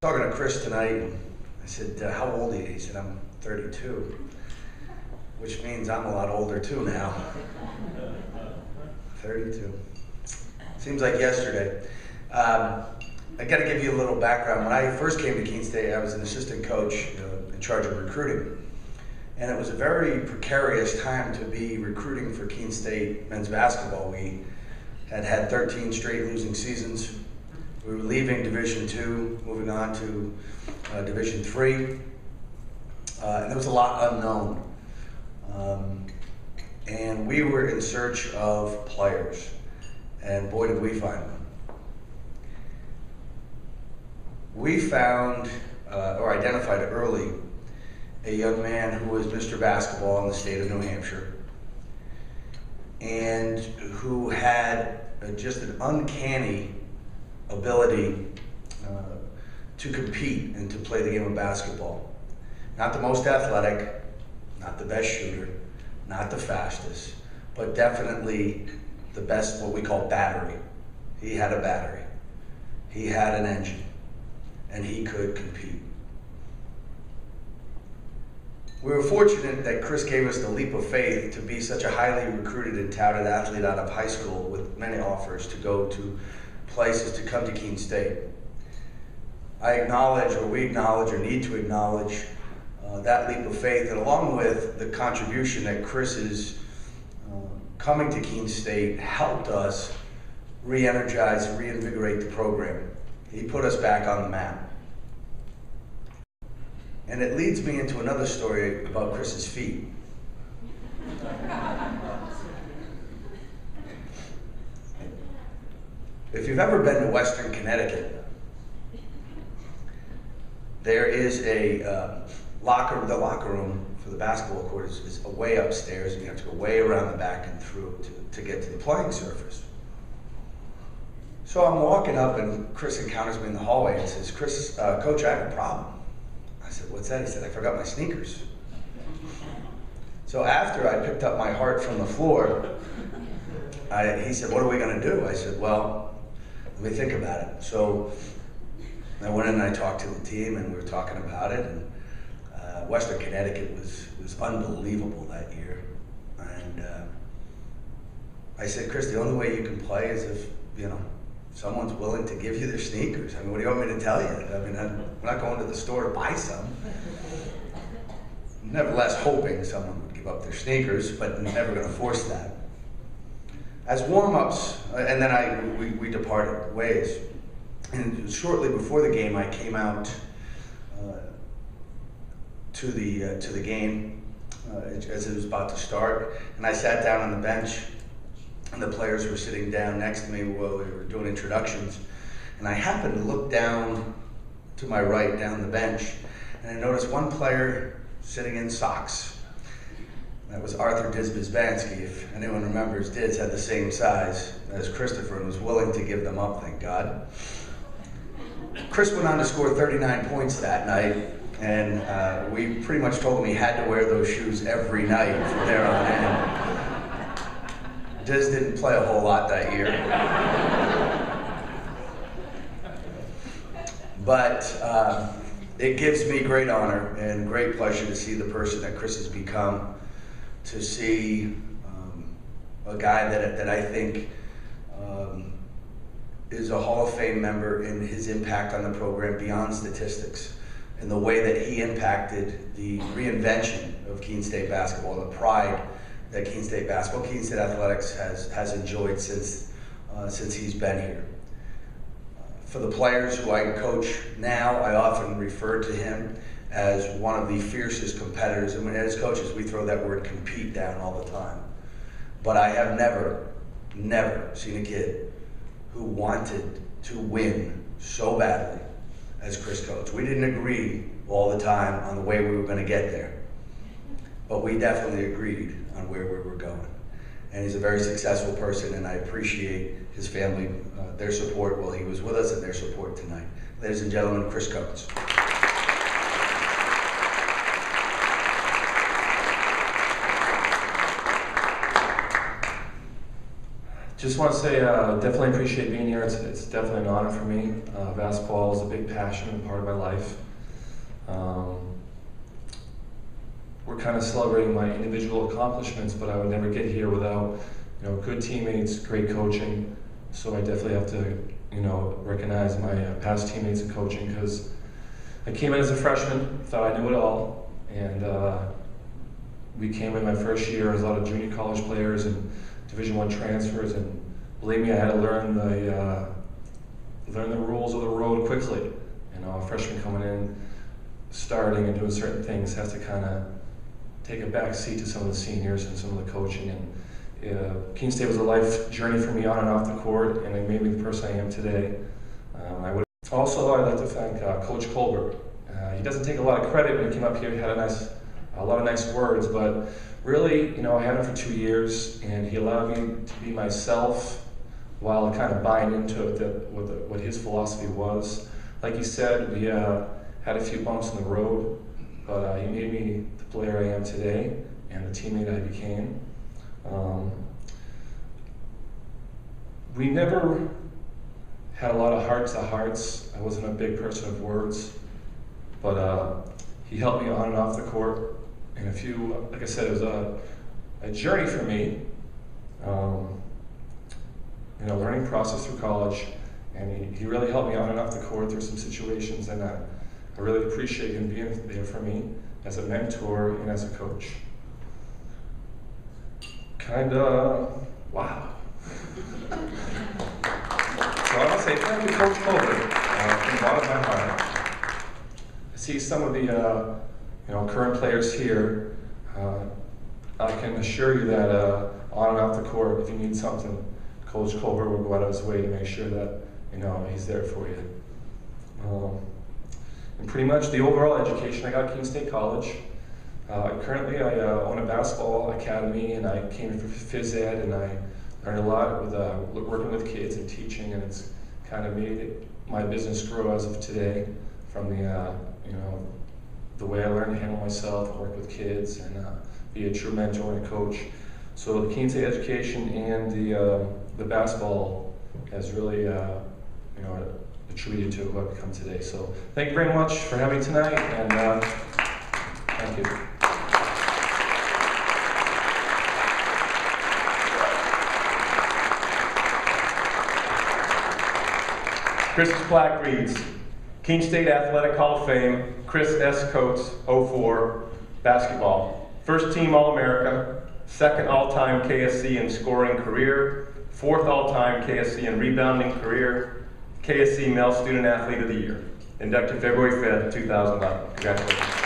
Talking to Chris tonight, and I said, how old are you? He said, I'm 32, which means I'm a lot older too now. 32. Seems like yesterday. I got to give you a little background. When I first came to Keene State, I was an assistant coach in charge of recruiting. And it was a very precarious time to be recruiting for Keene State men's basketball. We had had 13 straight losing seasons. We were leaving Division II, moving on to Division III, and there was a lot unknown. And we were in search of players, and boy did we find them. We found, or identified early, a young man who was Mr. Basketball in the state of New Hampshire, and who had just an uncanny ability to compete and to play the game of basketball. Not the most athletic, not the best shooter, not the fastest, but definitely the best, what we call battery. He had a battery. He had an engine, and he could compete. We were fortunate that Chris gave us the leap of faith to be such a highly recruited and touted athlete out of high school with many offers to go to places to come to Keene State. I acknowledge, or we acknowledge, or need to acknowledge that leap of faith, and along with the contribution that Chris's coming to Keene State helped us re-energize and reinvigorate the program. He put us back on the map. And it leads me into another story about Chris's feet. If you've ever been to Western Connecticut, there is a the locker room for the basketball court is way upstairs, and you have to go way around the back and through to get to the playing surface. So I'm walking up, and Chris encounters me in the hallway and says, Coach, I have a problem. I said, what's that? He said, I forgot my sneakers. So after I picked up my heart from the floor, he said, what are we going to do? I said, well, let me think about it. So I went in and I talked to the team, and we were talking about it. And Western Connecticut was unbelievable that year. And I said, Chris, the only way you can play is if, someone's willing to give you their sneakers. I mean, what do you want me to tell you? I mean, I'm not going to the store to buy some. Nevertheless, hoping someone would give up their sneakers, but I'm never going to force that. As warm-ups, and then we departed ways. And shortly before the game, I came out to the game as it was about to start, and I sat down on the bench, and the players were sitting down next to me while we were doing introductions. And I happened to look down to my right, down the bench, and I noticed one player sitting in socks. That was Arthur Disbizbansky. If anyone remembers, Diz had the same size as Christopher and was willing to give them up, thank God. Chris went on to score 39 points that night, and we pretty much told him he had to wear those shoes every night from there on in. Diz didn't play a whole lot that year. But it gives me great honor and great pleasure to see the person that Chris has become, to see a guy that I think is a Hall of Fame member in his impact on the program beyond statistics, and the way that he impacted the reinvention of Keene State basketball, the pride that Keene State basketball, Keene State athletics has enjoyed since he's been here. For the players who I coach now, I often refer to him as one of the fiercest competitors. I mean, as coaches, we throw that word compete down all the time. But I have never seen a kid who wanted to win so badly as Chris coached. We didn't agree all the time on the way we were going to get there, but we definitely agreed on where we were going. And he's a very successful person, and I appreciate his family, their support while he was with us, and their support tonight. Ladies and gentlemen, Chris Coates. Just want to say, definitely appreciate being here. It's definitely an honor for me. Basketball is a big passion and part of my life. We're kind of celebrating my individual accomplishments, but I would never get here without, good teammates, great coaching. So I definitely have to, recognize my past teammates and coaching, because I came in as a freshman, thought I knew it all, and we came in my first year as a lot of junior college players and Division I transfers, and believe me, I had to learn the rules of the road quickly. A freshman coming in, starting and doing certain things has to kind of take a back seat to some of the seniors and some of the coaching. And Keene State was a life journey for me on and off the court, and it made me the person I am today. I'd like to thank Coach Colbert. He doesn't take a lot of credit when he came up here. He had a lot of nice words, but really, I had him for 2 years, and he allowed me to be myself while kind of buying into what his philosophy was. Like he said, we had a few bumps in the road, but he made me the player I am today and the teammate I became. We never had a lot of hearts-to-hearts. I wasn't a big person of words, but he helped me on and off the court. And like I said, it was a journey for me, learning process through college, and he really helped me on and off the court through some situations, and I really appreciate him being there for me as a mentor and as a coach. Wow. So I want to say thank you, Coach Colbert, from the bottom of my heart. I see some of the current players here. I can assure you that on and off the court, if you need something, Coach Colbert will go out of his way to make sure that he's there for you. And pretty much the overall education I got at Keene State College. Currently, I own a basketball academy, and I came for phys ed, and I learned a lot with working with kids and teaching, and it's kind of made my business grow as of today, from the way I learned to handle myself and work with kids and be a true mentor and a coach. So the Keene State education and the basketball has really attributed to who I've become today. So thank you very much for having me tonight, and thank you. Chris's plaque reads, Keene State Athletic Hall of Fame, Chris S. Coates, 04, basketball. First team All-America, second all-time KSC in scoring career, fourth all-time KSC in rebounding career, KSC Male Student Athlete of the Year. Inducted February 5th, 2011. Congratulations.